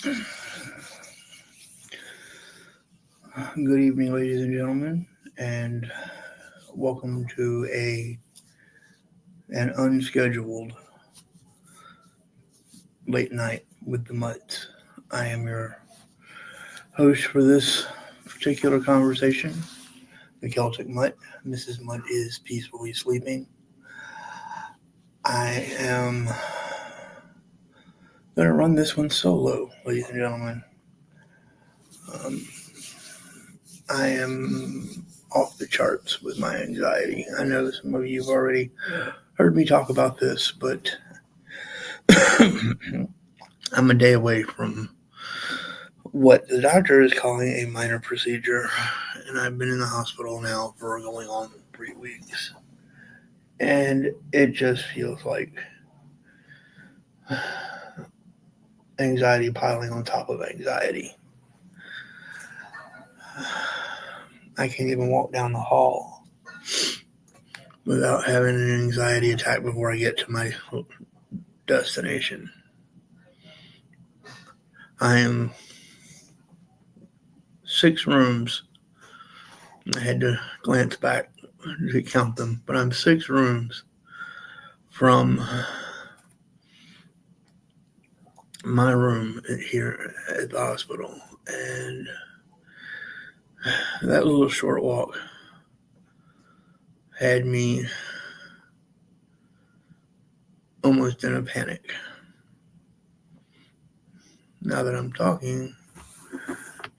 Good evening, ladies and gentlemen, and welcome to an unscheduled late night with the Mutts. I am your host for this particular conversation, the Celtic Mutt. Mrs. Mutt is peacefully sleeping. I am going to run this one solo, ladies and gentlemen. Um, I am off the charts with my anxiety. I know some of you have already heard me talk about this, but I'm a day away from what the doctor is calling a minor procedure, and I've been in the hospital now for going on 3 weeks, and it just feels like anxiety piling on top of anxiety. I can't even walk down the hall without having an anxiety attack before I get to my destination. I am 6 rooms. I had to glance back to count them, but I'm 6 rooms from my room here at the hospital, and that little short walk had me almost in a panic. Now that I'm talking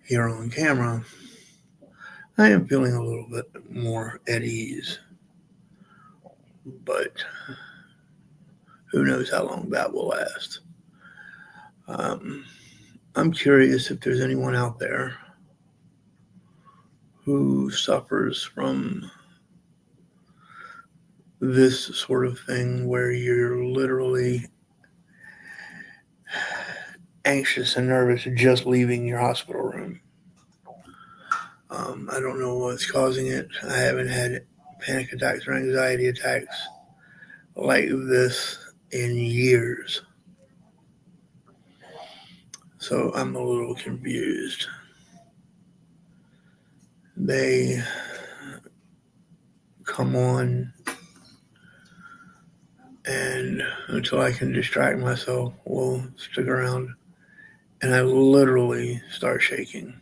here on camera, I am feeling a little bit more at ease, but who knows how long that will last. I'm curious if there's anyone out there who suffers from this sort of thing where you're literally anxious and nervous just leaving your hospital room. I don't know what's causing it. I haven't had panic attacks or anxiety attacks like this in years. So I'm a little confused. They come on, and until I can distract myself, we'll stick around, and I literally start shaking.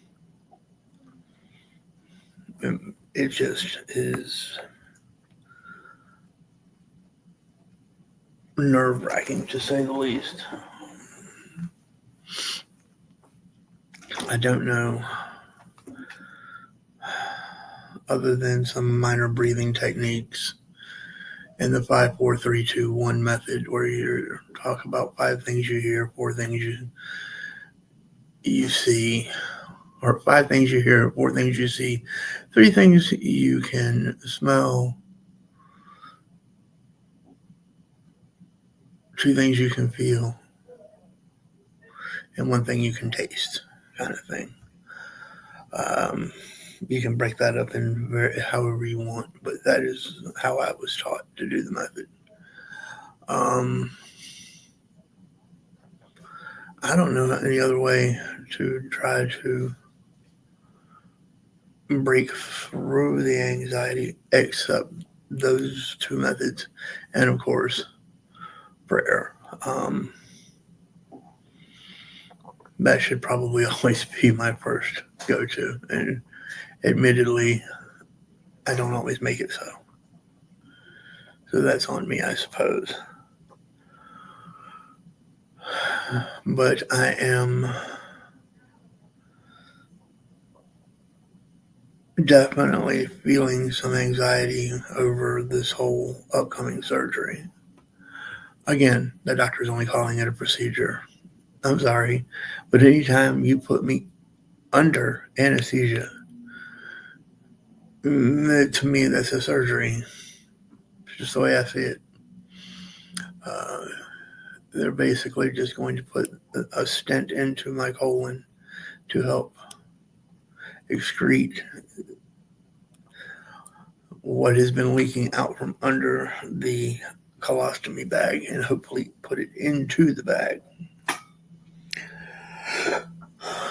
It just is nerve-wracking, to say the least. I don't know, other than some minor breathing techniques and the 5, 4, 3, 2, 1 method, where you talk about 5 things you hear, 4 things you see, or 5 things you hear, 4 things you see, 3 things you can smell, 2 things you can feel, and 1 thing you can taste, kind of thing. You can break that up in however you want, but that is how I was taught to do the method. I don't know any other way to try to break through the anxiety except those 2 methods, and of course, prayer. That should probably always be my first go-to, and admittedly, I don't always make it so. So that's on me, I suppose. But I am definitely feeling some anxiety over this whole upcoming surgery. Again, the doctor's only calling it a procedure. I'm sorry, but anytime you put me under anesthesia, to me, that's a surgery. It's just the way I see it. They're basically just going to put a stent into my colon to help excrete what has been leaking out from under the colostomy bag and hopefully put it into the bag.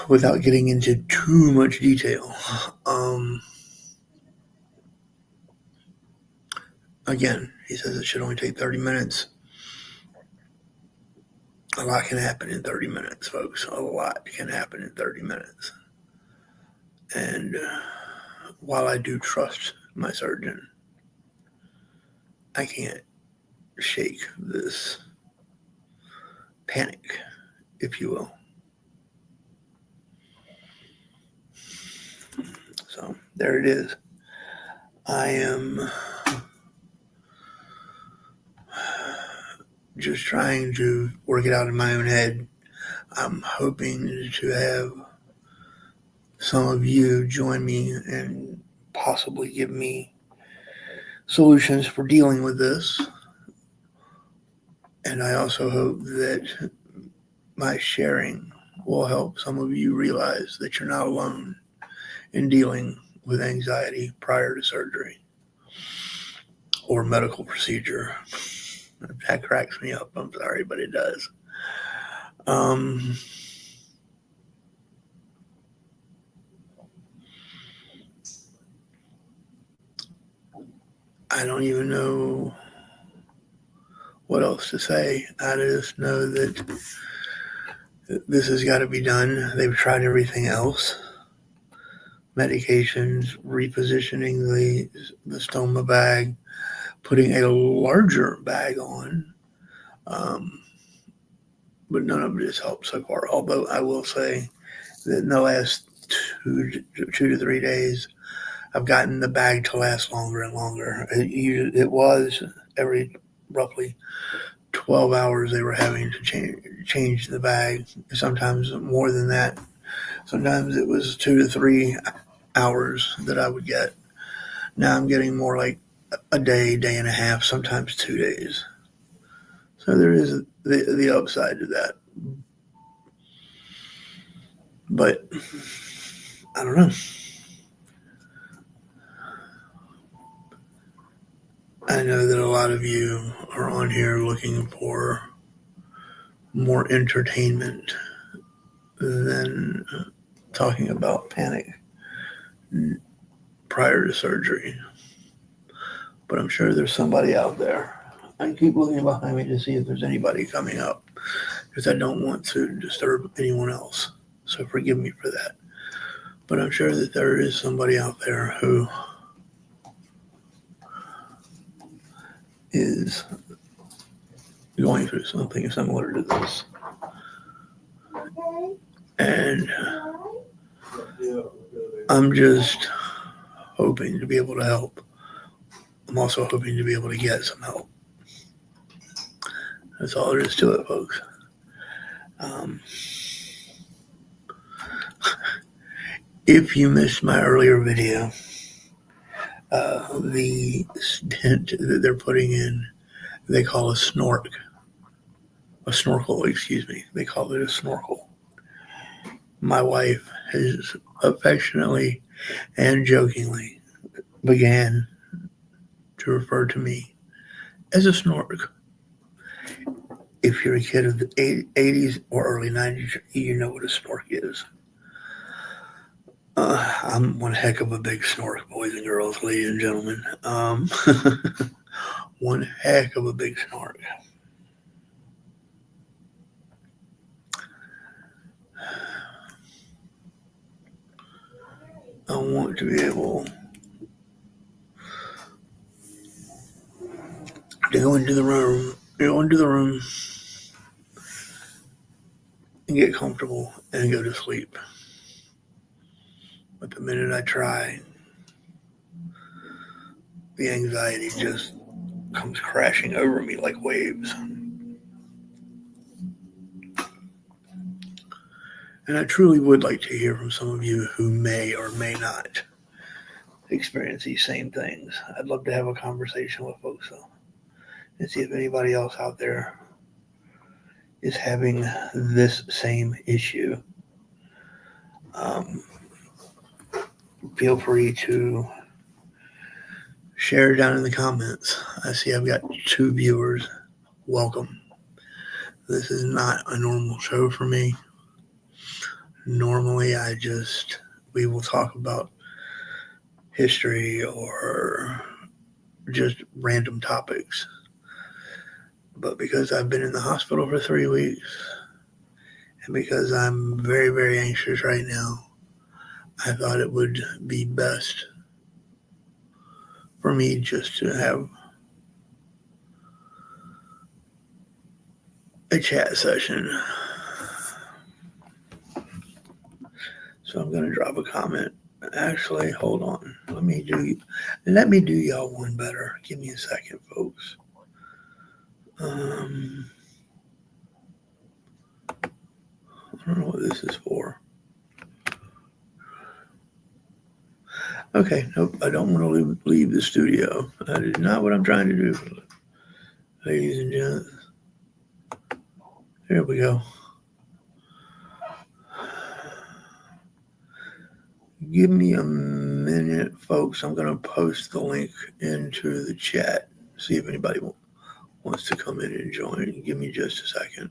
without getting into too much detail. Again, he says it should only take 30 minutes. A lot can happen in 30 minutes, folks. A lot can happen in 30 minutes. And while I do trust my surgeon, I can't shake this panic, if you will. So there it is. I am just trying to work it out in my own head. I'm hoping to have some of you join me and possibly give me solutions for dealing with this. And I also hope that my sharing will help some of you realize that you're not alone in dealing with anxiety prior to surgery or medical procedure. That cracks me up. I'm sorry, but it does. I don't even know what else to say. I just know that this has got to be done. They've tried everything else. Medications, repositioning the stoma bag, putting a larger bag on. But none of it has helped so far. Although I will say that in the last 2 to 3 days, I've gotten the bag to last longer and longer. It was every roughly 12 hours they were having to change the bag. Sometimes more than that. Sometimes it was 2 to 3 hours that I would get. Now I'm getting more like a day, day and a half, sometimes 2 days. So there is the upside to that. But I don't know. I know that a lot of you are on here looking for more entertainment than talking about panic prior to surgery. But I'm sure there's somebody out there. I keep looking behind me to see if there's anybody coming up because I don't want to disturb anyone else. So forgive me for that. But I'm sure that there is somebody out there who is going through something similar to this. And I'm just hoping to be able to help. I'm also hoping to be able to get some help. That's all there is to it, folks. If you missed my earlier video, the stent that they're putting in, they call a snorkel, excuse me. They call it a snorkel. My wife has affectionately and jokingly began to refer to me as a snork. If you're a kid of the 80s or early 90s, you know what a snork is. I'm one heck of a big snork, boys and girls, ladies and gentlemen. One heck of a big snork. I want to be able to go into the room and get comfortable and go to sleep. But the minute I try, the anxiety just comes crashing over me like waves. And I truly would like to hear from some of you who may or may not experience these same things. I'd love to have a conversation with folks though, and see if anybody else out there is having this same issue. Feel free to share down in the comments. I see I've got 2 viewers. Welcome. This is not a normal show for me. Normally, we will talk about history or just random topics. But because I've been in the hospital for 3 weeks and because I'm very, very anxious right now, I thought it would be best for me just to have a chat session. So I'm going to drop a comment. Actually, hold on. Let me do y'all one better. Give me a second, folks. I don't know what this is for. Okay, nope. I don't want to leave the studio. That is not what I'm trying to do, ladies and gents. Here we go. Give me a minute, folks. I'm going to post the link into the chat. See if anybody wants to come in and join. Give me just a second.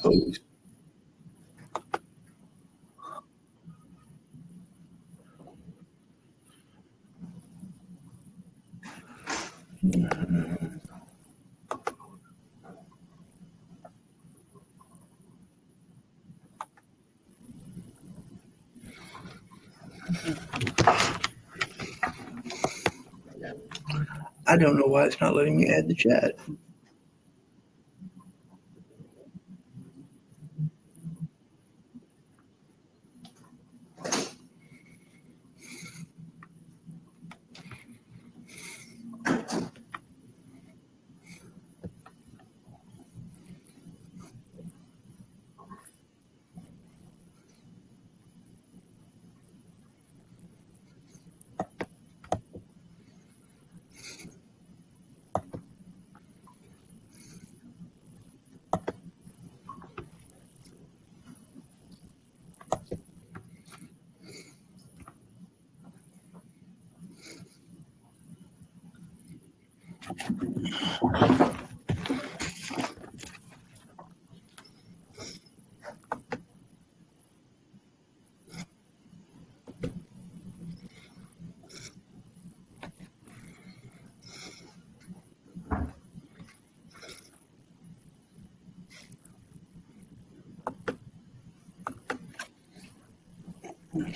Folks. I don't know why it's not letting me add the chat.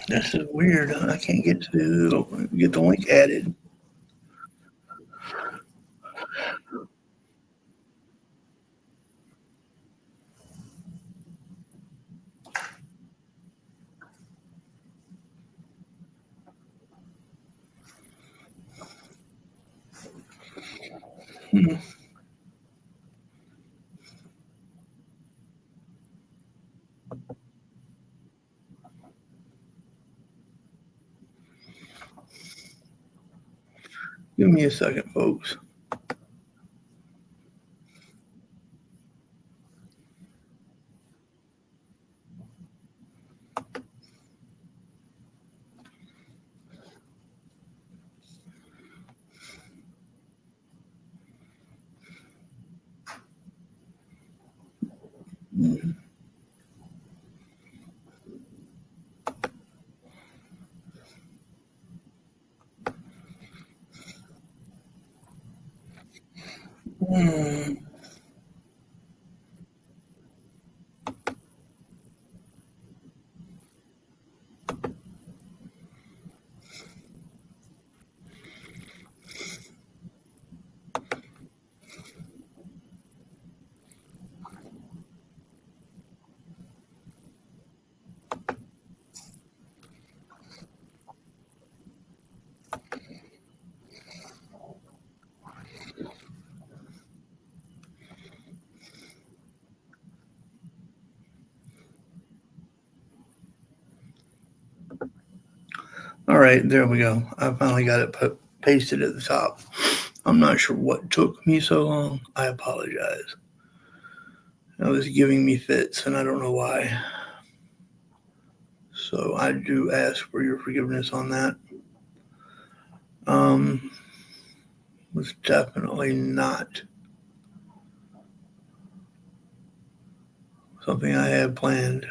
This is weird. I can't get the link added. Hmm. Give me a second, folks. Hmm. All right, there we go. I finally got it pasted at the top. I'm not sure what took me so long. I apologize. It was giving me fits, and I don't know why. So I do ask for your forgiveness on that. Was definitely not something I had planned,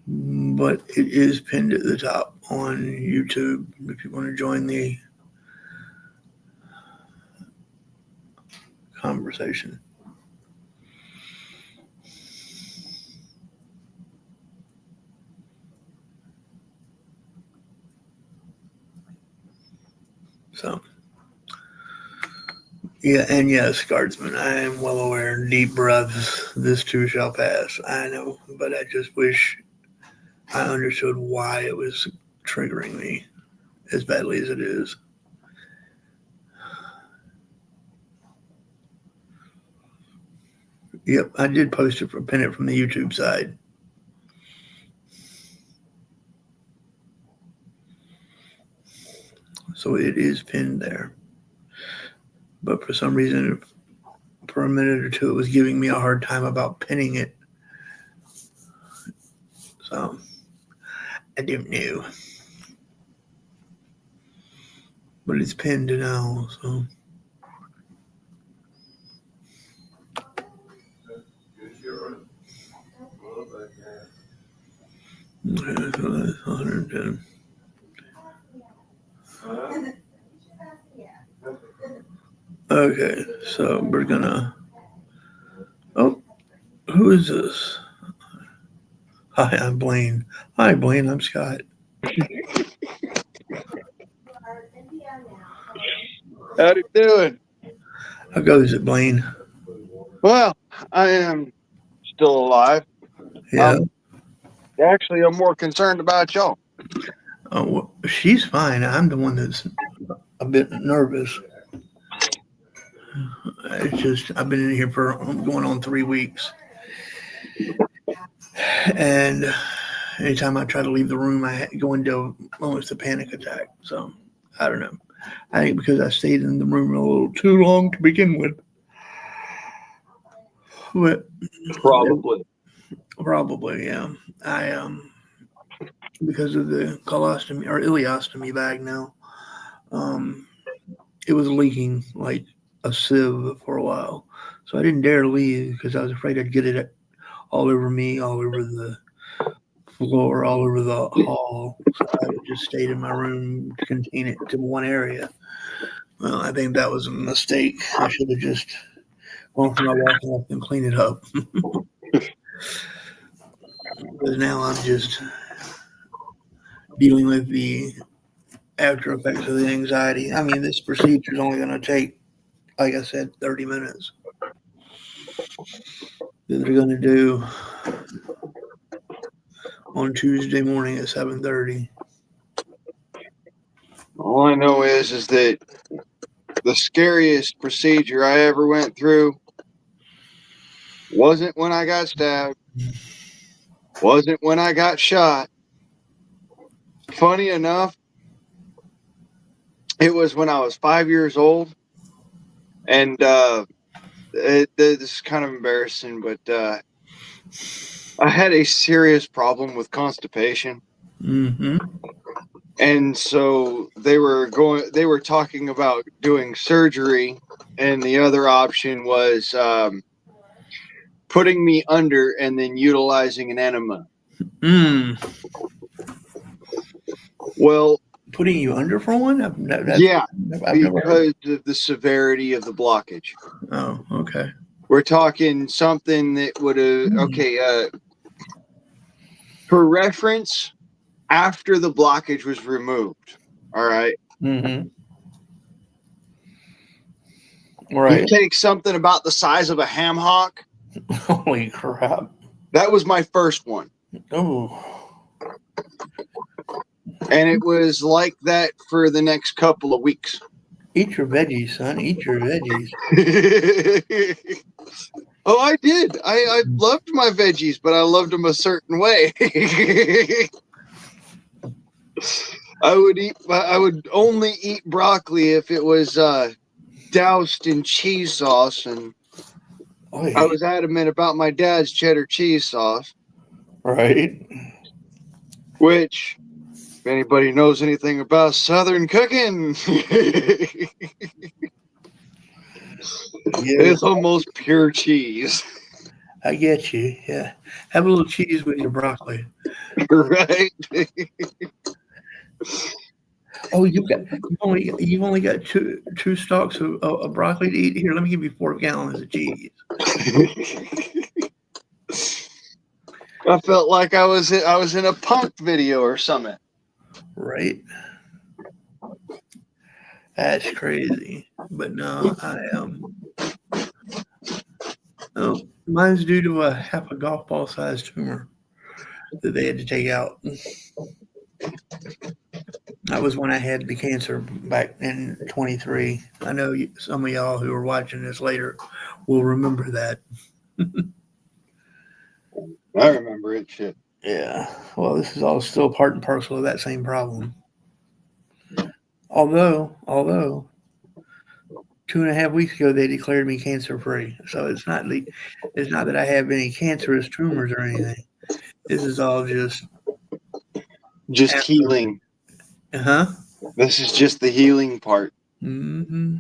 but it is pinned at the top on YouTube if you want to join the conversation. So, yeah, and yes, guardsman, I am well aware. Deep breaths, this too shall pass. I know, but I just wish I understood why it was triggering me as badly as it is. Yep, I did post it from pin it from the YouTube side. So it is pinned there. But for some reason, for a minute or two, it was giving me a hard time about pinning it. So I don't know. But it's pinned now, so. Okay, so that's 110. Okay, so we're gonna. Oh, who is this? Hi, I'm Blaine. Hi, Blaine. I'm Scott. How you doing? How goes it, Blaine? Well, I am still alive. Yeah. Um, actually, I'm more concerned about y'all. Oh, well, she's fine. I'm the one that's a bit nervous. It's just I've been in here for going on 3 weeks, and anytime I try to leave the room, I go into almost a panic attack. So I don't know. I think because I stayed in the room a little too long to begin with. But Probably. probably, yeah. I because of the colostomy or ileostomy bag now, um, it was leaking like a sieve for a while. So I didn't dare leave because I was afraid I'd get it all over me, all over the floor, all over the hall. So I just stayed in my room to contain it to one area. Well, I think that was a mistake. I should have just gone for my walk up and clean it up. But now I'm just dealing with the after effects of the anxiety. I mean, this procedure is only going to take, like I said, 30 minutes. That they're going to do on Tuesday morning at 7:30. All I know is that the scariest procedure I ever went through wasn't when I got stabbed, wasn't when I got shot. Funny enough, it was when I was 5 years old, and this is kind of embarrassing, but I had a serious problem with constipation. Mm-hmm. And so they were talking about doing surgery, and the other option was putting me under and then utilizing an enema. Well, Putting you under for one? yeah, I've never heard. because of the severity of the blockage. Oh, okay. We're talking something that would have, for reference, after the blockage was removed. All right. Mm-hmm. You Right. take something about the size of a ham hock. Holy crap. That was my first one. Oh. And it was like that for the next couple of weeks. Eat your veggies, son. Eat your veggies. Oh, I did. I loved my veggies, but I loved them a certain way. I would only eat broccoli if it was doused in cheese sauce, and Oy. I was adamant about my dad's cheddar cheese sauce. Right. Which, if anybody knows anything about Southern cooking, it's almost pure cheese. I get you. Yeah. Have a little cheese with your broccoli. Right? Oh, you've only got two stalks of broccoli to eat. Here, let me give you 4 gallons of cheese. I felt like I was in a punk video or something. Right. That's crazy. But no, oh, mine's due to half a golf ball sized tumor that they had to take out. That was when I had the cancer back in 23. I know some of y'all who are watching this later will remember that. I remember it. Shit. Yeah. Well, this is all still part and parcel of that same problem. Although 2.5 weeks ago they declared me cancer free. So it's not that I have any cancerous tumors or anything. This is all just healing. This is just the healing part. Mm-hmm.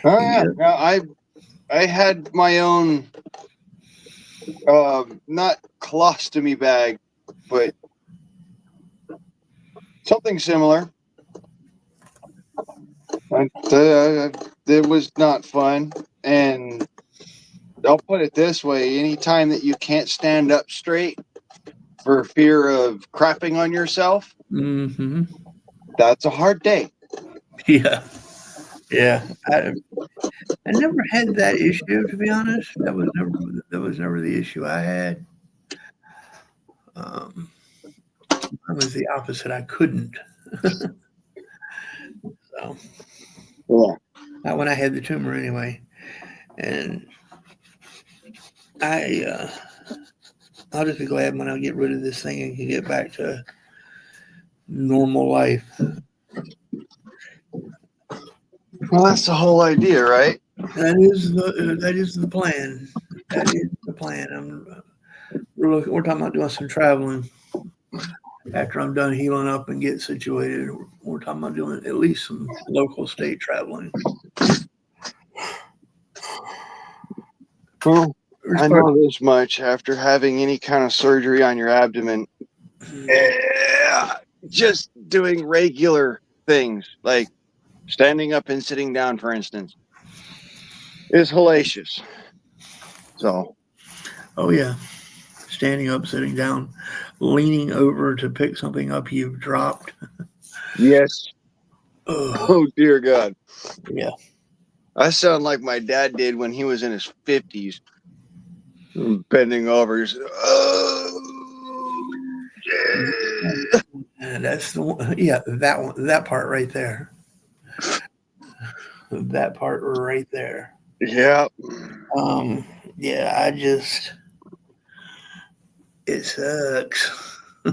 Oh yeah. Now, I had my own not colostomy bag, but something similar. It was not fun, and I'll put it this way: anytime that you can't stand up straight for fear of crapping on yourself, Mm-hmm. that's a hard day. Yeah. I never had that issue, to be honest. That was never the issue I had. It was the opposite. I couldn't. So, Yeah. not when I had the tumor, anyway. And I'll just be glad when I get rid of this thing and can get back to normal life. Well, that's the whole idea, right? That is the plan. That is the plan. We're talking about doing some traveling after I'm done healing up and get situated. We're talking about doing at least some local state traveling. Well, I know this much after having any kind of surgery on your abdomen. Yeah, just doing regular things like standing up and sitting down, for instance, is hellacious. So, oh yeah, standing up, sitting down, leaning over to pick something up you've dropped. Yes. Ugh. Oh dear God. Yeah. I sound like my dad did when he was in his 50s, bending over. And that's the one. Yeah, that one. That part right there. That part right there. Yeah. Um, yeah, it sucks. uh,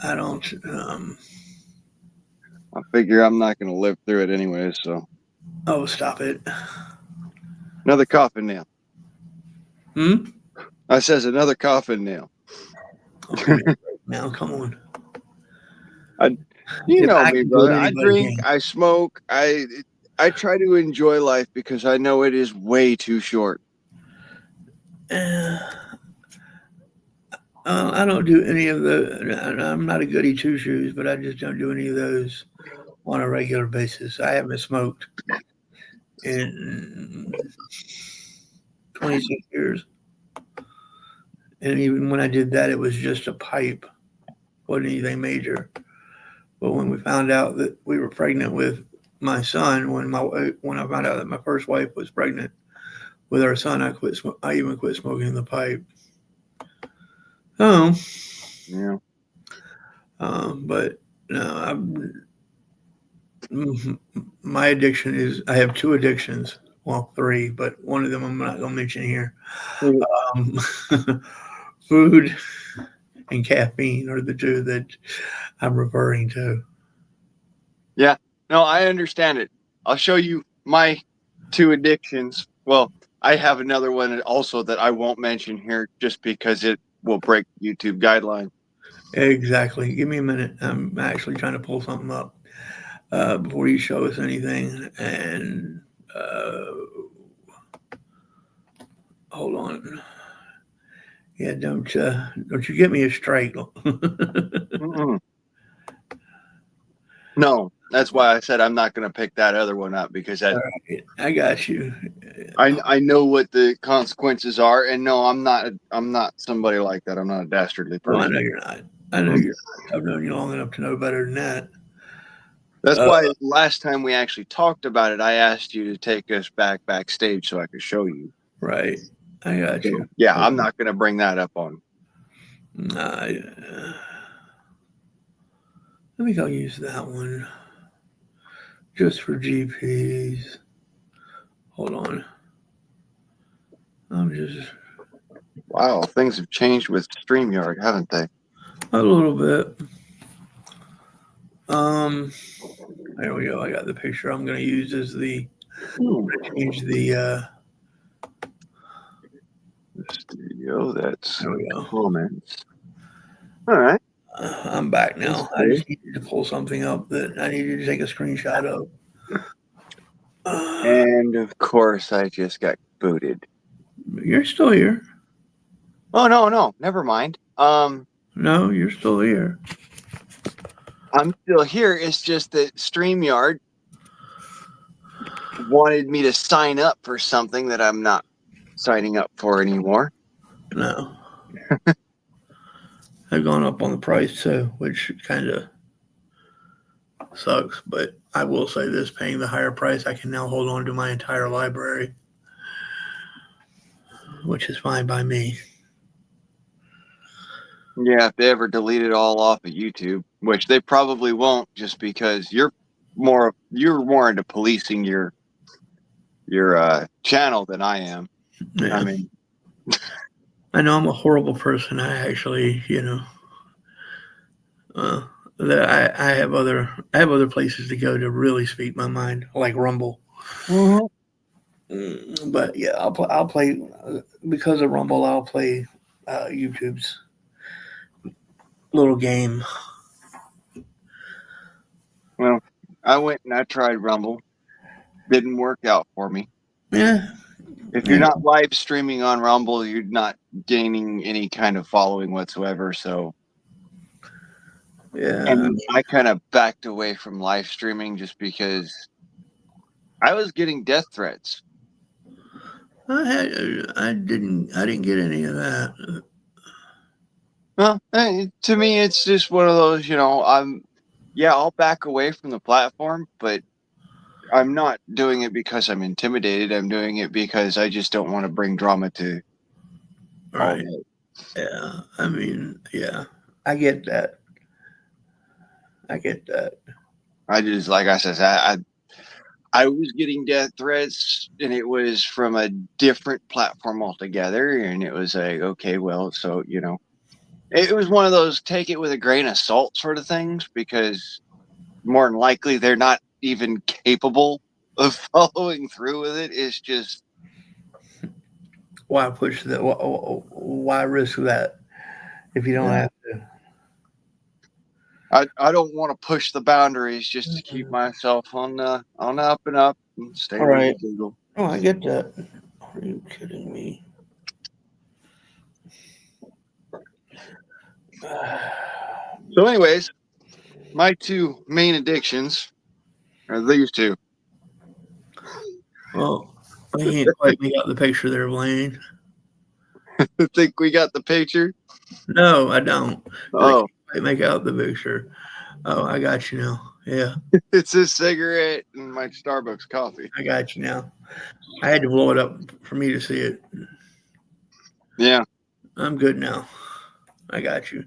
I don't. I figure I'm not going to live through it anyway, so. Oh, stop it. Another coffin nail. Hmm. I says another coffin nail. Oh, give me a break now. Come on. You If know I me, can do it, brother. I anybody drink, can. I smoke, I try to enjoy life because I know it is way too short. Uh, I don't do any of the. I'm not a goody two shoes, but I just don't do any of those on a regular basis. I haven't smoked in 26 years, and even when I did that, it was just a pipe, wasn't anything major. But when we found out that we were pregnant with my son, when I found out that my first wife was pregnant with our son, I quit. I even quit smoking the pipe. Oh, Yeah. but no, my addiction is I have two addictions. Well, three, but one of them I'm not going to mention here. Um, food and caffeine are the two that I'm referring to. Yeah. No, I understand it. I'll show you my two addictions. Well, I have another one also that I won't mention here just because it will break YouTube guideline. Exactly. Give me a minute. I'm actually trying to pull something up before you show us anything. And uh, hold on. Yeah, don't you get me a strike. Mm-mm. No, that's why I said I'm not going to pick that other one up because All right, I got you. I know what the consequences are, and no, I'm not somebody like that. I'm not a dastardly Oh, I person. know you're not. I know you're not. I've known you long enough to know better than that. That's Uh, why last time we actually talked about it, I asked you to take us backstage so I could show you. right. I got So you. yeah, I'm not going to bring that up on. Nah, I think I'll use that one just for GPs. Hold on. I'm just Wow, things have changed with StreamYard, haven't they? a little bit. Um, there we go. I got the picture I'm going to use as the change the. Studio, that's There we go. comments. All right, I'm back that's now. I cool. just needed to pull something up that I needed to take a screenshot of. And of course, I just got booted. You're still here. Oh no, never mind. No, you're still here. I'm still here. It's just that StreamYard wanted me to sign up for something that I'm not signing up for anymore. No, I've gone up on the price too, which kind of sucks. But I will say this: paying the higher price, I can now hold on to my entire library, which is fine by me. Yeah, if they ever delete it all off of YouTube, which they probably won't, just because you're more into policing your channel than I am. I Yeah, mean, I know I'm a horrible person. I actually, uh, that I have other places to go to really speak my mind, like Rumble. mhm. But yeah, I'll play because of Rumble. I'll play YouTube's little game. Well, I went and I tried Rumble. Didn't work out for me. Yeah, If you're yeah, not live streaming on Rumble, you're not gaining any kind of following whatsoever. So, yeah. and I kind of backed away from live streaming just because I was getting death threats. I didn't get any of that. Well, to me, it's just one of those, yeah, I'll back away from the platform, but I'm not doing it because I'm intimidated. I'm doing it because I just don't want to bring drama to all Right. that. Yeah. I mean, yeah. I get that. I get that. I just, like I said, I was getting death threats, and it was from a different platform altogether. And it was like, okay, well, so it was one of those take it with a grain of salt sort of things, because more than likely they're not even capable of following through with it. It's just, Why push that? Why risk that if you don't have to? I don't want to push the boundaries just to keep myself on the up and up and stay All with right. the Google. Oh, I get that. Are you kidding me? So, anyways, my two main addictions are these two. Well, I can't quite make out the picture there, Blaine. I think we got the picture. No, I don't. I Oh, can't quite make out the picture. Oh, I got you now. Yeah, it's a cigarette and my Starbucks coffee. I got you now. I had to blow it up for me to see it. Yeah. I'm good now. I got you.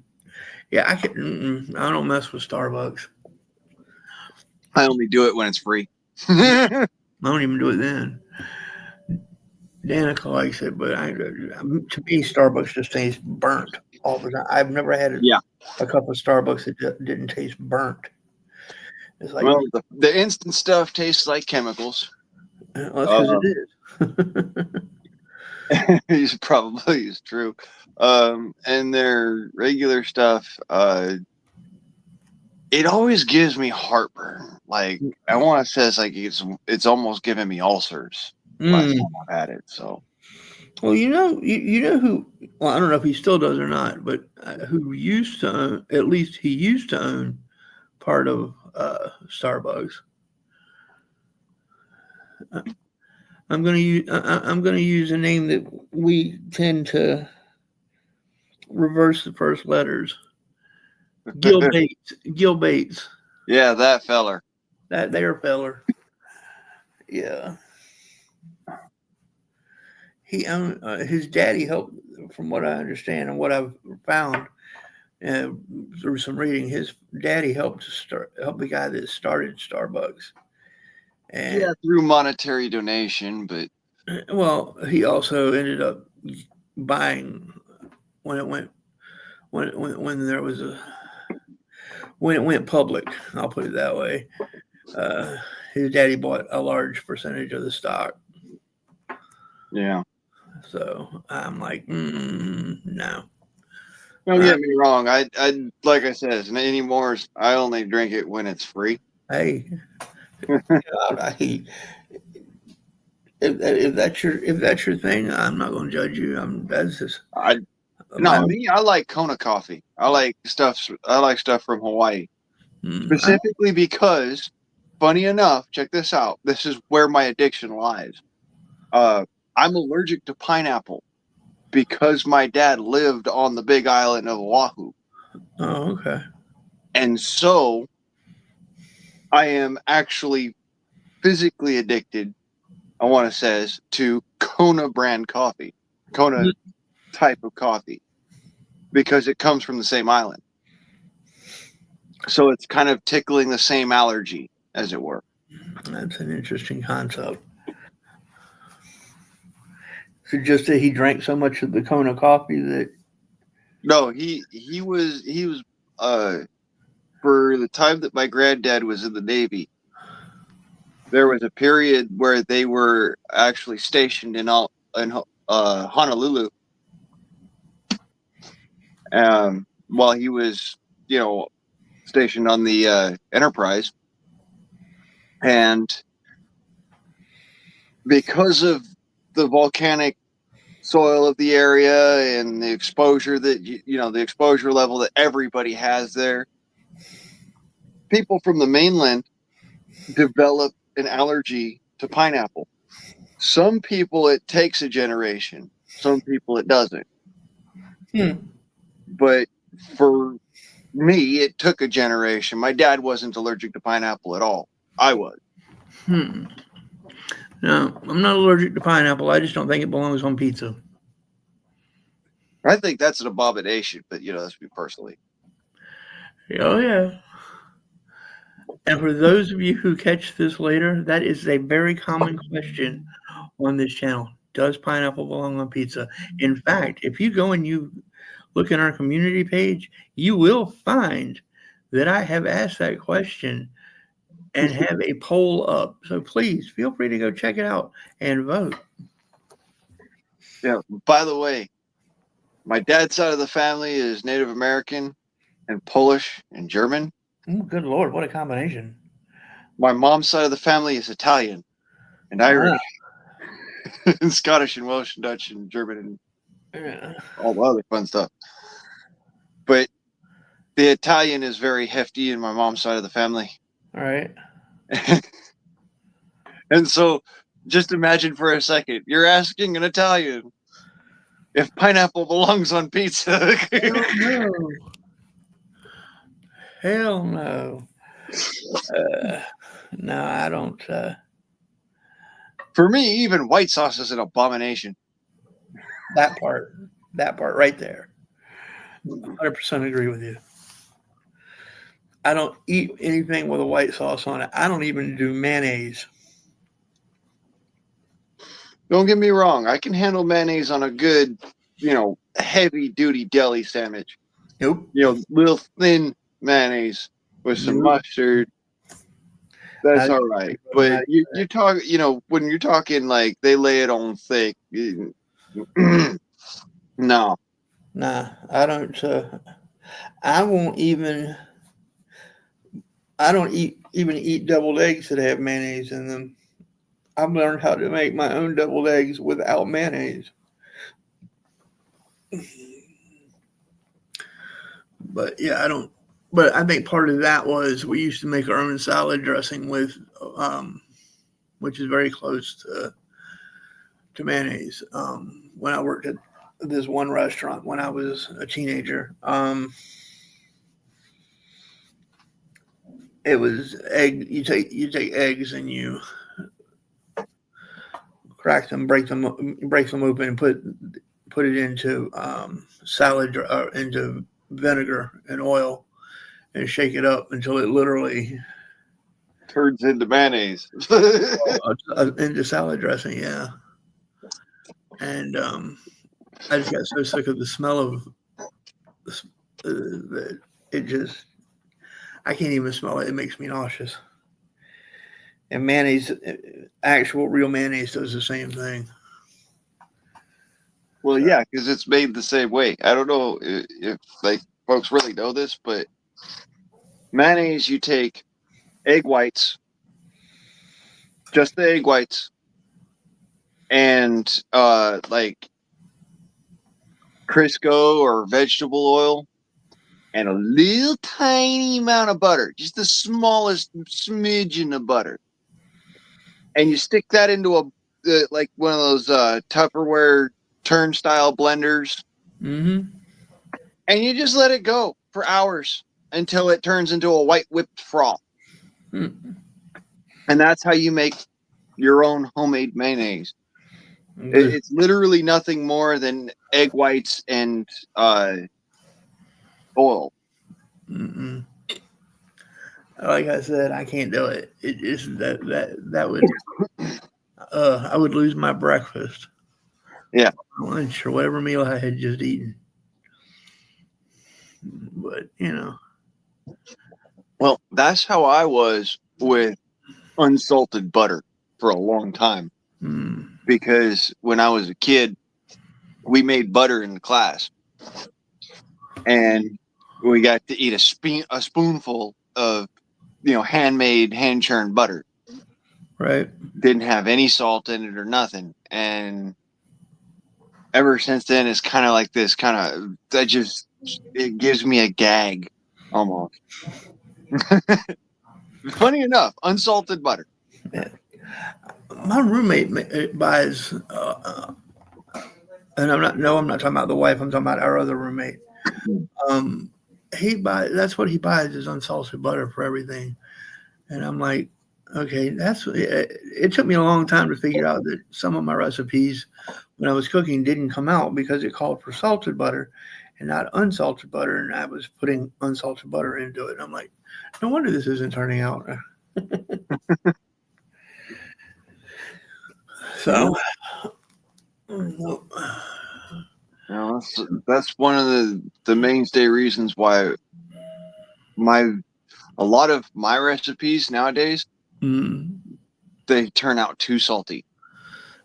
Yeah, I can. I don't mess with Starbucks. I only do it when it's free. I don't even do it then. Danica likes it, but to me, Starbucks just tastes burnt all the time. I've never had Yeah. a cup of Starbucks that didn't taste burnt. It's like, Well, the instant stuff tastes like chemicals. well, that's because it is. He's probably is true. And their regular stuff, it always gives me heartburn. Like, I want to say it's like it's almost giving me ulcers last time I've had it. So, Well, you know who. Well, I don't know if he still does or not, but who used to own, at least he used to own part of Starbucks. I'm gonna use a name that we tend to reverse the first letters. Gil Bates. Gil Bates. yeah, that feller. That there feller. Yeah. He owned his daddy helped, from what I understand and what I've found uh, through some reading. His daddy help the guy that started Starbucks, and Yeah, through monetary donation, but well, he also ended up buying when it went when there was a when it went public. I'll put it that way. Uh, his daddy bought a large percentage of the stock. yeah. So I'm like, no. Don't get me wrong. I like I said, anymore. I only drink it when it's free. Hey, God, if that's your thing, I'm not going to judge you. That's just I my No, me. I like Kona coffee. I like stuff. I like stuff from Hawaii I, specifically because, funny enough, check this out. This is where my addiction lies. Uh, I'm allergic to pineapple because my dad lived on the Big Island of Oahu, oh, okay. and so I am actually physically addicted. I want to says to Kona brand coffee, Kona type of coffee, because it comes from the same island. So it's kind of tickling the same allergy, as it were. That's an interesting concept. So just that he drank so much of the Kona coffee that No, he was for the time that my granddad was in the Navy, there was a period where they were actually stationed in Honolulu, while he was, stationed on the Enterprise, and because of the volcanic soil of the area and the exposure that the exposure level that everybody has there, people from the mainland develop an allergy to pineapple. Some people it takes a generation, some people it doesn't. But for me, it took a generation. My dad wasn't allergic to pineapple at all. I was. hmm. No, I'm not allergic to pineapple. I just don't think it belongs on pizza. I think that's an abomination, but that's me personally. Oh yeah. And for those of you who catch this later, that is a very common question on this channel. Does pineapple belong on pizza? In fact, if you go and you look in our community page, you will find that I have asked that question and have a poll up. So please feel free to go check it out and vote. Yeah. By the way, my dad's side of the family is Native American and Polish and German. Good Lord, what a combination. My mom's side of the family is Italian and Irish and Scottish and Welsh and Dutch and German and all the other fun stuff. But the Italian is very hefty in my mom's side of the family. All right. And so just imagine for a second, you're asking an Italian if pineapple belongs on pizza. Hell no. Hell no. No, I don't. For me, even white sauce is an abomination. That part right there. 100% agree with you. I don't eat anything with a white sauce on it. I don't even do mayonnaise. Don't get me wrong. I can handle mayonnaise on a good, heavy duty deli sandwich. Nope. Little thin mayonnaise with some mustard. That's all right. But you talk, when you're talking like they lay it on thick, no. Nah, I don't. I won't even. I don't even eat deviled eggs that have mayonnaise in them. I've learned how to make my own deviled eggs without mayonnaise. But yeah, I don't. But I think part of that was we used to make our own salad dressing with, which is very close to mayonnaise. When I worked at this one restaurant when I was a teenager, it was egg. You take eggs and you crack them, break them open, and put it into salad or into vinegar and oil, and shake it up until it literally turns into mayonnaise. Into salad dressing, yeah. And I just got so sick of the smell of it. Just I can't even smell it. It makes me nauseous. And mayonnaise, actual real mayonnaise, does the same thing. Well, yeah, because it's made the same way. I don't know if folks really know this, but mayonnaise, you take egg whites, just the egg whites, and Crisco or vegetable oil, and a little tiny amount of butter, just the smallest smidgen of butter, and you stick that into one of those Tupperware turnstile blenders, and you just let it go for hours until it turns into a white whipped froth. And that's how you make your own homemade mayonnaise. It's literally nothing more than egg whites and oil. Like I said, I can't do it. It just that would I would lose my breakfast. Yeah. Lunch or whatever meal I had just eaten. But Well, that's how I was with unsalted butter for a long time. Because when I was a kid, we made butter in the class, and we got to eat a spoonful of handmade, hand churned butter. Right. Didn't have any salt in it or nothing, and ever since then, it's kind of like this it gives me a gag almost. Funny enough, unsalted butter. Yeah. My roommate buys, and I'm not talking about the wife. I'm talking about our other roommate. That's what he buys is unsalted butter for everything, and I'm like, okay, it took me a long time to figure out that some of my recipes when I was cooking didn't come out because it called for salted butter, and not unsalted butter, and I was putting unsalted butter into it. And I'm like, no wonder this isn't turning out. So, nope. Now, that's one of the mainstay reasons why a lot of my recipes nowadays they turn out too salty.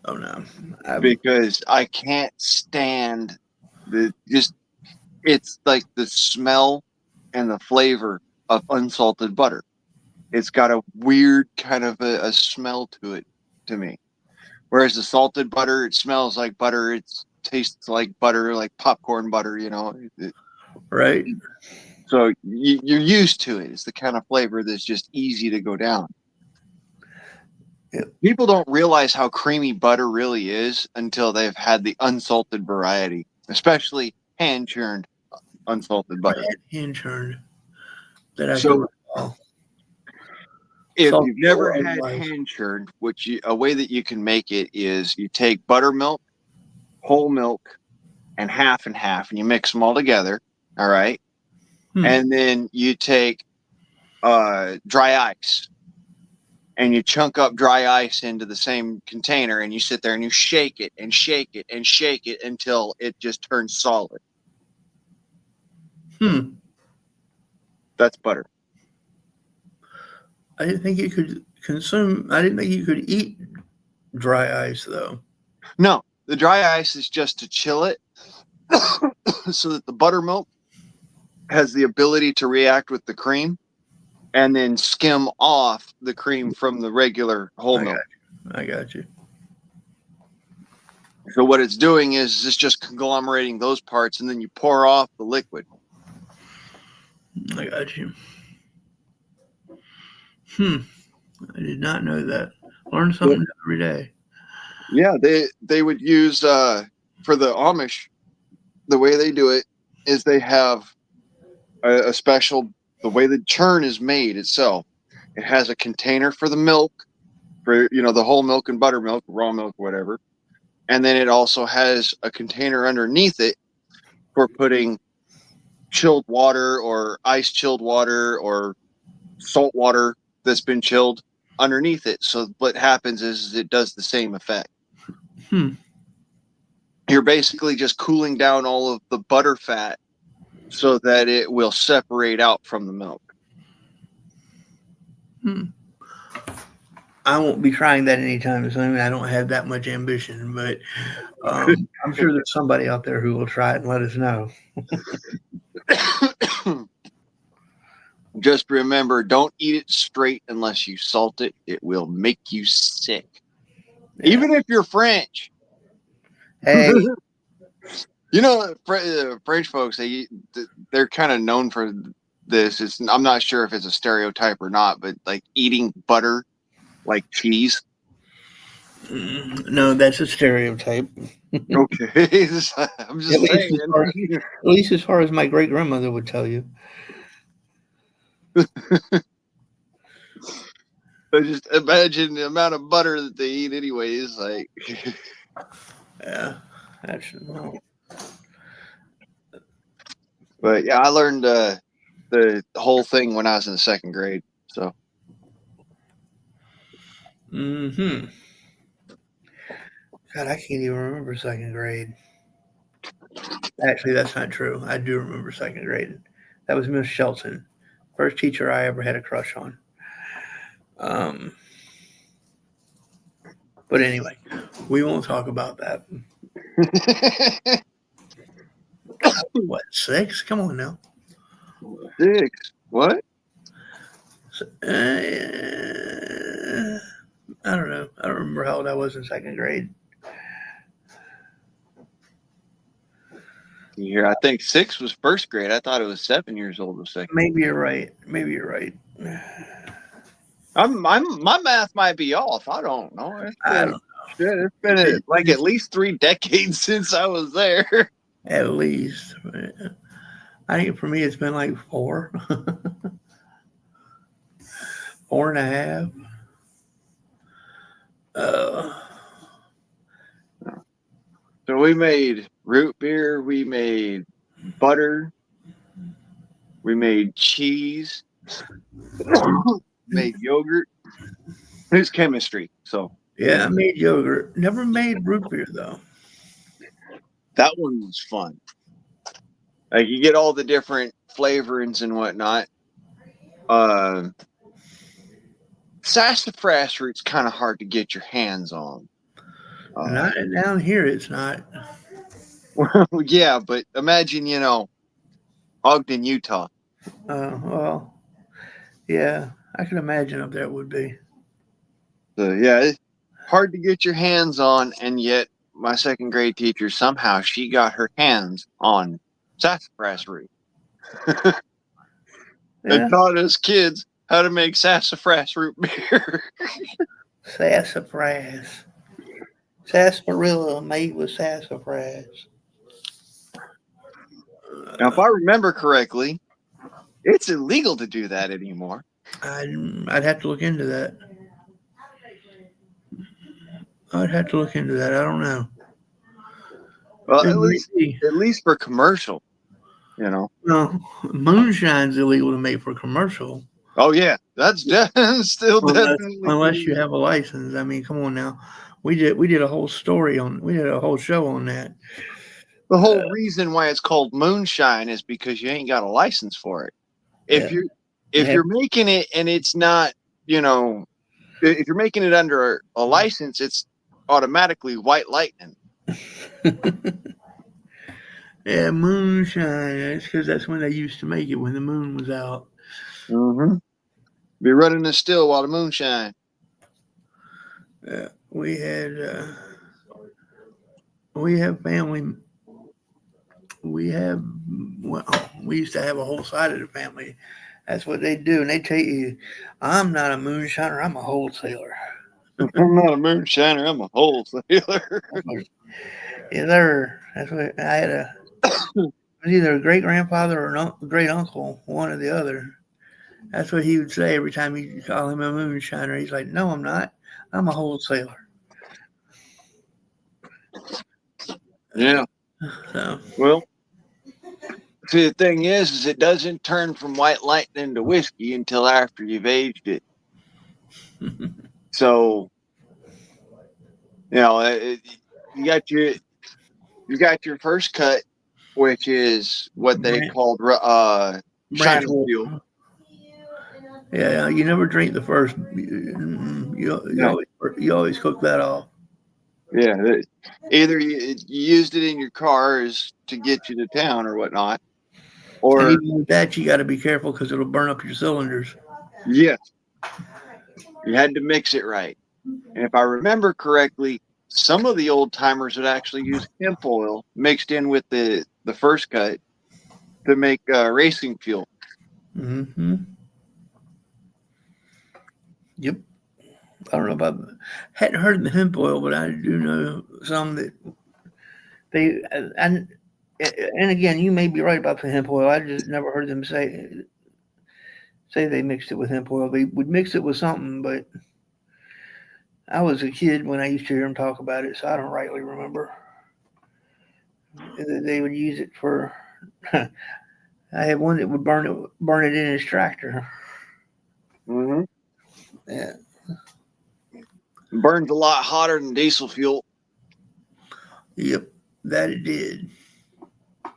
Oh no, because I can't stand it's like the smell and the flavor of unsalted butter. It's got a weird kind of a smell to it to me. Whereas the salted butter, it smells like butter. It tastes like butter, like popcorn butter, right. So you're used to it. It's the kind of flavor that's just easy to go down. Yep. People don't realize how creamy butter really is until they've had the unsalted variety, especially hand churned unsalted butter. Hand churned that I can So recall. if Salted you've never or had otherwise. hand churned, a way that you can make it is you take buttermilk, whole milk, and half, and you mix them all together. All right. And then you take dry ice and you chunk up dry ice into the same container and you sit there and you shake it and shake it and shake it until it just turns solid. That's butter. I didn't think you could I didn't think you could eat dry ice though. No, the dry ice is just to chill it so that the buttermilk has the ability to react with the cream and then skim off the cream from the regular whole milk. I got you. So what it's doing is it's just conglomerating those parts and then you pour off the liquid. I got you. I did not know that. Learn something every day. Yeah, they would use for the Amish, the way they do it is they have a special, the way the churn is made itself. It has a container for the milk, for the whole milk and buttermilk, raw milk, whatever. And then it also has a container underneath it for putting chilled water or ice chilled water or salt water that's been chilled underneath it. So what happens is it does the same effect. You're basically just cooling down all of the butter fat so that it will separate out from the milk. I won't be trying that anytime soon. I don't have that much ambition, but I'm sure there's somebody out there who will try it and let us know. Just remember, don't eat it straight unless you salt it. It will make you sick. Yeah. Even if you're French. Hey. French folks, they're kind of known for this. I'm not sure if it's a stereotype or not, but like eating butter like cheese. No, that's a stereotype. Okay. I'm just saying. At least as far as my great grandmother would tell you. I just imagine the amount of butter that they eat anyways. Like, yeah, actually, no. But yeah, I learned the whole thing when I was in the second grade. So. God, I can't even remember second grade. Actually, that's not true. I do remember second grade. That was Miss Shelton, first teacher I ever had a crush on. But anyway, we won't talk about that. What, 6? Come on now. 6? What? I don't know. I don't remember how old I was in second grade. Yeah, I think 6 was first grade. I thought it was 7 years old was second. Maybe you're right. My math might be off. I don't know. I don't know. It's been like at least 3 decades since I was there. At least. I think for me it's been like 4. 4.5. So we made root beer. We made butter. We made cheese. Made yogurt. It's chemistry. So, Yeah, I made yogurt. Never made root beer though. that one was fun. Like, you get all the different flavorings and whatnot. Sassafras root's kind of hard to get your hands on. Not down here. It's not. Yeah, but imagine, Ogden, Utah. Well, yeah, I can imagine up there it would be. So, yeah, it's hard to get your hands on, and yet my second grade teacher, somehow she got her hands on sassafras root and Yeah, taught us kids how to make sassafras root beer. sassafras, sarsaparilla made with sassafras. Now, if I remember correctly, it's illegal to do that anymore. I'd have to look into that. I'd have to look into that. I don't know. Well, It might be. at least for commercial. No, moonshine's illegal to make for commercial. Oh yeah, that's still Unless, definitely unless you illegal. have a license. I mean, come on now. We did a whole story on. We did a whole show on that. The whole reason why it's called moonshine is because you ain't got a license for it. If Yeah. you You if have, you're making it and it's not, if you're making it under a license, it's automatically white lightning. yeah, moonshine. That's because that's when they used to make it when the moon was out. Mm-hmm. Be running the still while the moonshine. We had we have family. We have well, we used to have a whole side of the family. That's what they do, and they tell you, "I'm not a moonshiner. I'm a wholesaler." I'm not a moonshiner. I'm a wholesaler. Either that's what I had a. It was either a great grandfather or a great uncle, one or the other. That's what he would say every time you call him a moonshiner. He's like, "No, I'm not. I'm a wholesaler." Yeah. So Well, see, the thing is it doesn't turn from white lightning to whiskey until after you've aged it. So, you got your first cut, which is what they branch, called branch Shiner wolf. Fuel. Yeah, you never drink the first. You always cook that off. Yeah, either you used it in your cars to get you to town or whatnot, And or even with that, you got to be careful because it'll burn up your cylinders. yes, you had to mix it right. And if I remember correctly, some of the old timers would actually use hemp oil mixed in with the first cut to make racing fuel. Mm-hmm. Yep. I don't know about. Hadn't heard of the hemp oil, but I do know some that they and again, you may be right about the hemp oil. I just never heard them say they mixed it with hemp oil. They would mix it with something, but I was a kid when I used to hear them talk about it, so I don't rightly remember. They would use it for. I had one that would burn it in his tractor. Mm-hmm. Yeah. Burns a lot hotter than diesel fuel. Yep. That it did. It's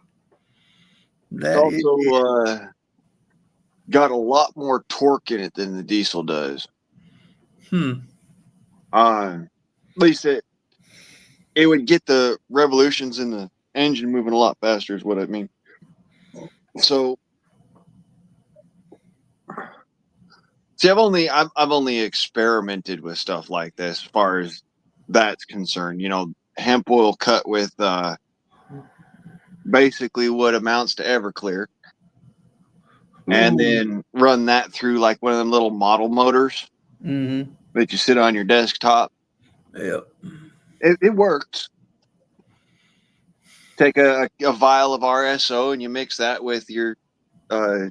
That it also did. got a lot more torque in it than the diesel does. Hmm. At least it would get the revolutions in the engine moving a lot faster, is what I mean. So, see, I've only experimented with stuff like this as far as that's concerned. Hemp oil cut with basically what amounts to Everclear, and Ooh. then run that through like one of them little model motors Mm-hmm. that you sit on your desktop. Yep. It works. Take a vial of RSO and you mix that with your uh,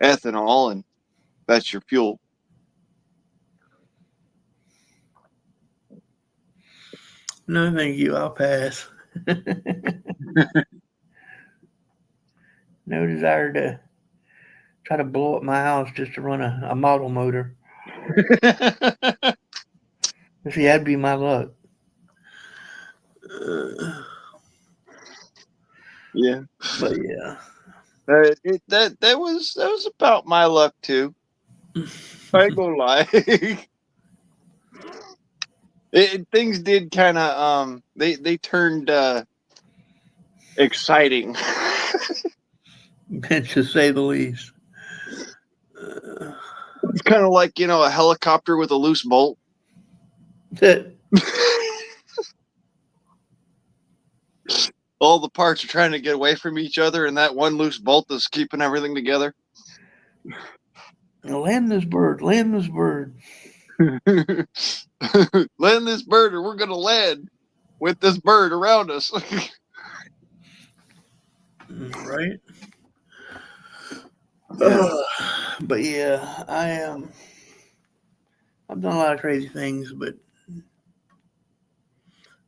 ethanol, and that's your fuel. No, thank you. I'll pass. No desire to try to blow up my house just to run a model motor. See, that'd be my luck. Yeah. But yeah. That was about my luck too. I ain't gonna lie. Things did kind of they turned exciting. To say the least. It's kind of like a helicopter with a loose bolt. That All the parts are trying to get away from each other, and that one loose bolt is keeping everything together. land this bird, land this bird. Land this bird, or we're gonna land with this bird around us. Right? Yeah. But yeah, I've done a lot of crazy things, but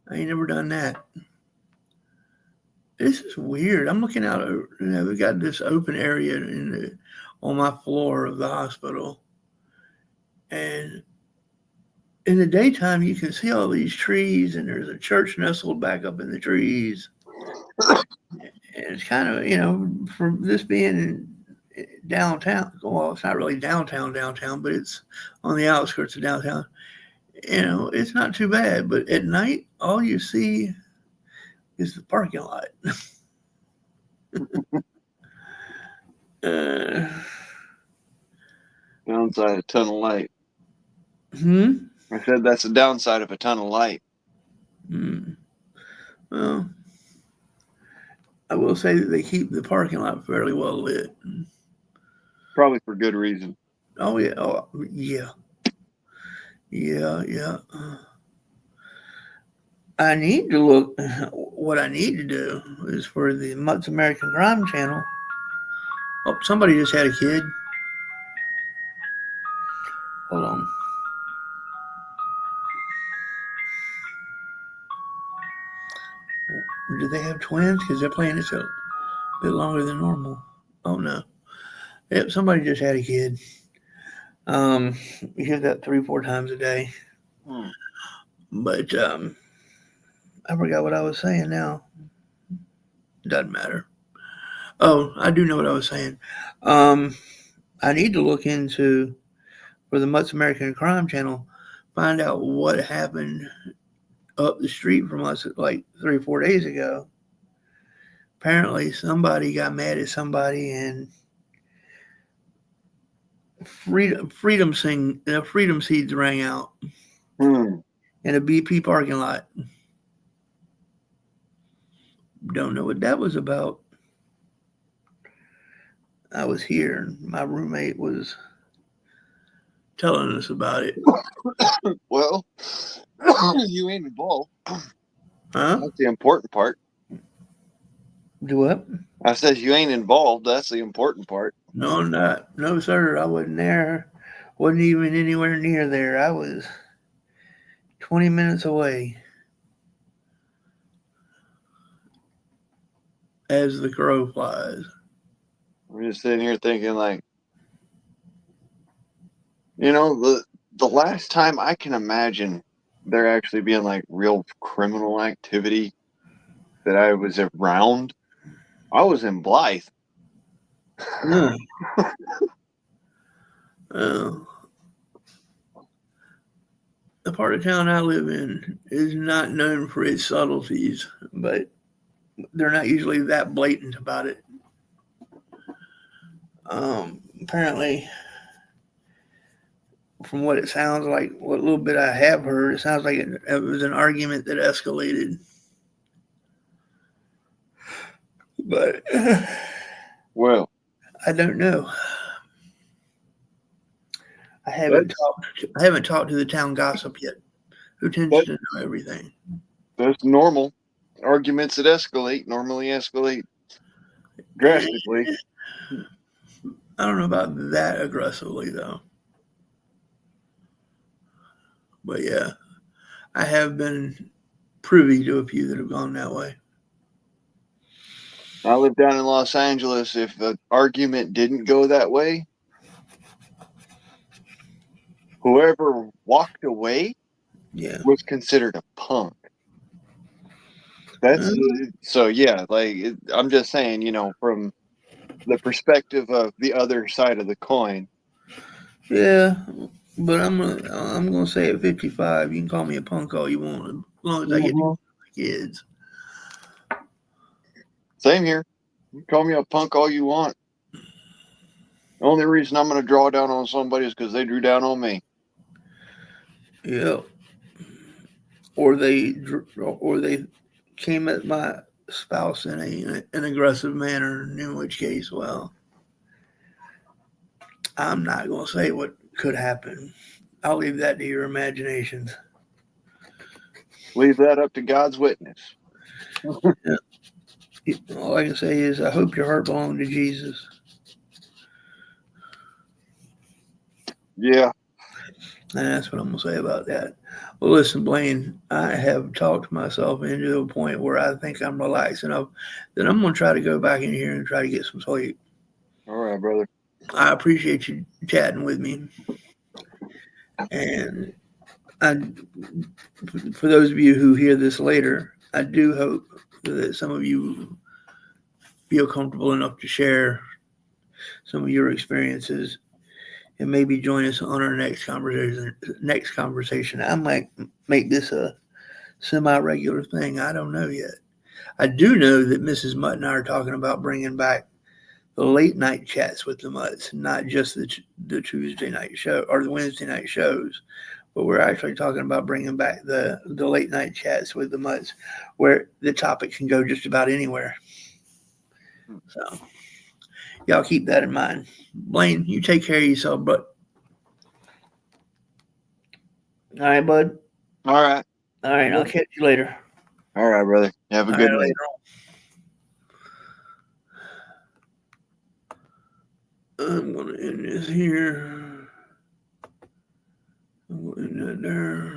I ain't never done that. This is weird. I'm looking out. We got this open area on my floor of the hospital, and in the daytime you can see all these trees, and there's a church nestled back up in the trees. And it's kind of for this being downtown. Well, it's not really downtown, but it's on the outskirts of downtown. It's not too bad. But at night, all you see is the parking lot. uh, Downside of tunnel light. hmm. I said that's the downside of a tunnel light. Well, I will say that they keep the parking lot fairly well lit. Probably for good reason. Oh yeah, yeah. I need to look. What I need to do is for the Mutts American Crime Channel. Oh, somebody just had a kid. Hold on. Do they have twins? Because they're playing this a bit longer than normal. Oh no. Yep, somebody just had a kid. You hear that 3-4 times a day. But I forgot what I was saying now. Doesn't matter. Oh, I do know what I was saying. I need to look into for the Mutts American Crime Channel, find out what happened up the street from us like 3-4 days ago. Apparently, somebody got mad at somebody and freedom seeds rang out in a BP parking lot. Don't know what that was about. I was here and my roommate was telling us about it. Well, you ain't involved. Huh? That's the important part. Do what? I said you ain't involved. That's the important part. No, not. No, sir. I wasn't there. Wasn't even anywhere near there. I was 20 minutes away. As the crow flies. I'm just sitting here thinking, like, the last time I can imagine there actually being like real criminal activity that I was around, I was in Blythe. The part of town I live in is not known for its subtleties, but they're not usually that blatant about it. Apparently, from what it sounds like, what little bit I have heard, it sounds like it was an argument that escalated. But Well, I don't know. I haven't talked to the town gossip yet, who tends to know everything. that's normal. Arguments that escalate normally escalate drastically. I don't know about that aggressively though. But yeah, I have been privy to a few that have gone that way. I live down in Los Angeles. If the argument didn't go that way, whoever walked away Yeah. was considered a punk. Uh, So yeah, I'm just saying, from the perspective of the other side of the coin. yeah. But I'm gonna say at 55, you can call me a punk all you want, as long as I get to Mhm. my kids. Same here. You call me a punk all you want. The only reason I'm going to draw down on somebody is because they drew down on me. Yeah. Or they came at my spouse in an aggressive manner, in which case, well, I'm not gonna say what could happen. I'll leave that to your imaginations. Leave that up to God's witness. Yeah. All I can say is I hope your heart belonged to Jesus. Yeah. And that's what I'm going to say about that. Well, listen, Blaine, I have talked myself into a point where I think I'm relaxed enough that I'm going to try to go back in here and try to get some sleep. All right, brother. I appreciate you chatting with me. And I, for those of you who hear this later, I do hope that some of you feel comfortable enough to share some of your experiences and maybe join us on our next conversation. I might make this a semi-regular thing. I don't know yet. I do know that Mrs. Mutt and I are talking about bringing back the late night chats with the Mutts, not just the Tuesday night show or the Wednesday night shows, but we're actually talking about bringing back the late night chats with the Mutts, where the topic can go just about anywhere. So y'all keep that in mind. Blaine, you take care of yourself, but all right, bud. All right. All right, I'll catch you later. All right, brother. Have a All good right, night. later on. I'm gonna end this here. I'm gonna end that there.